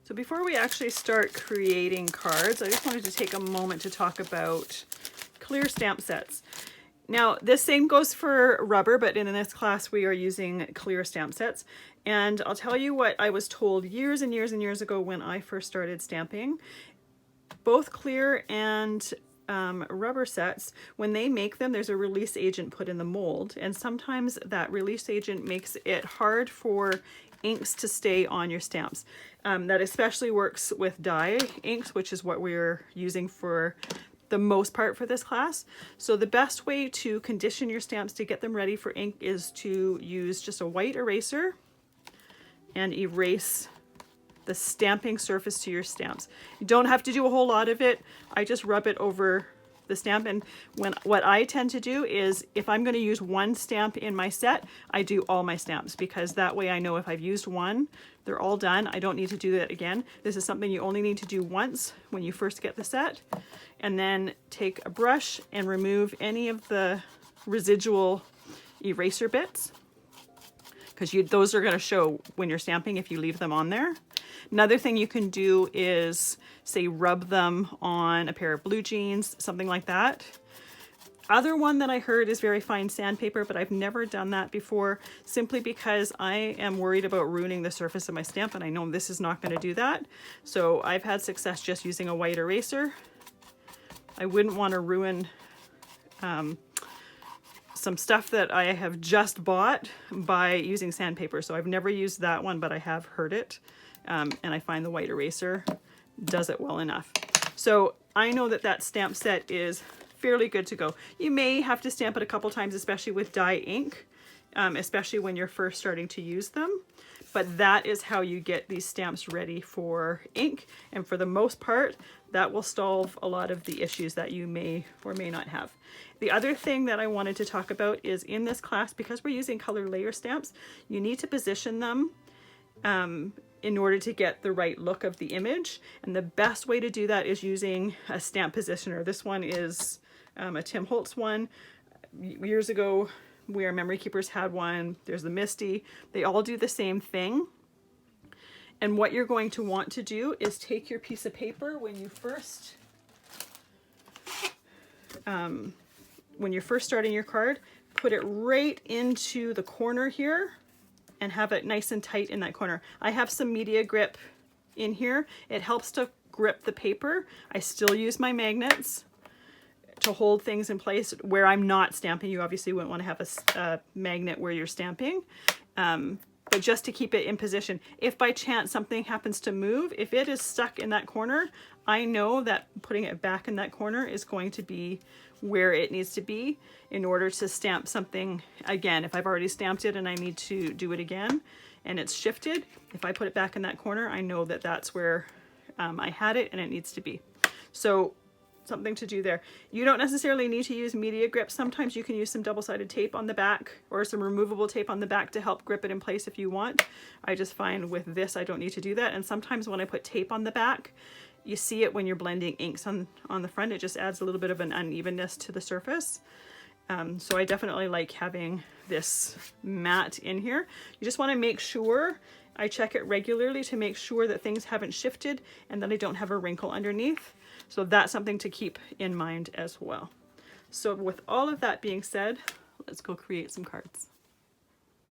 So before we actually start creating cards, I just wanted to take a moment to talk about clear stamp sets. Now, this same goes for rubber, but in this class we are using clear stamp sets. And I'll tell you what I was told years and years and years ago when I first started stamping. Both clear and rubber sets, when they make them, there's a release agent put in the mold, and sometimes that release agent makes it hard for inks to stay on your stamps. That especially works with dye inks, which is what we're using for the most part for this class. So the best way to condition your stamps to get them ready for ink is to use just a white eraser and erase the stamping surface to your stamps. You don't have to do a whole lot of it. I just rub it over the stamp, and what I tend to do is if I'm going to use one stamp in my set, I do all my stamps, because that way I know if I've used one, they're all done. I don't need to do that again. This is something you only need to do once when you first get the set, and then take a brush and remove any of the residual eraser bits, because those are going to show when you're stamping if you leave them on there. Another thing you can do is, say, rub them on a pair of blue jeans, something like that. Other one that I heard is very fine sandpaper, but I've never done that before, simply because I am worried about ruining the surface of my stamp, and I know this is not going to do that. So I've had success just using a white eraser. I wouldn't want to ruin some stuff that I have just bought by using sandpaper. So I've never used that one, but I have heard it. And I find the white eraser does it well enough. So I know that that stamp set is fairly good to go. You may have to stamp it a couple times, especially with dye ink, especially when you're first starting to use them. But that is how you get these stamps ready for ink. And for the most part, that will solve a lot of the issues that you may or may not have. The other thing that I wanted to talk about is in this class, because we're using color layer stamps, you need to position them in order to get the right look of the image. And the best way to do that is using a stamp positioner. This one is a Tim Holtz one. Years ago, where Memory Keepers had one. There's the Misty. They all do the same thing. And what you're going to want to do is take your piece of paper when you're first starting your card, put it right into the corner here and have it nice and tight in that corner. I have some media grip in here. It helps to grip the paper. I still use my magnets to hold things in place where I'm not stamping. You obviously wouldn't want to have a magnet where you're stamping, but just to keep it in position. If by chance something happens to move, if it is stuck in that corner, I know that putting it back in that corner is going to be where it needs to be in order to stamp something again. If I've already stamped it and I need to do it again and it's shifted, if I put it back in that corner, I know that that's where I had it and it needs to be. So something to do there. You don't necessarily need to use media grip. Sometimes you can use some double-sided tape on the back or some removable tape on the back to help grip it in place if you want. I just find with this I don't need to do that. And sometimes when I put tape on the back, you see it when you're blending inks on the front. It just adds a little bit of an unevenness to the surface. So I definitely like having this mat in here. You just want to make sure, I check it regularly to make sure that things haven't shifted and that I don't have a wrinkle underneath. So that's something to keep in mind as well. So with all of that being said, let's go create some cards.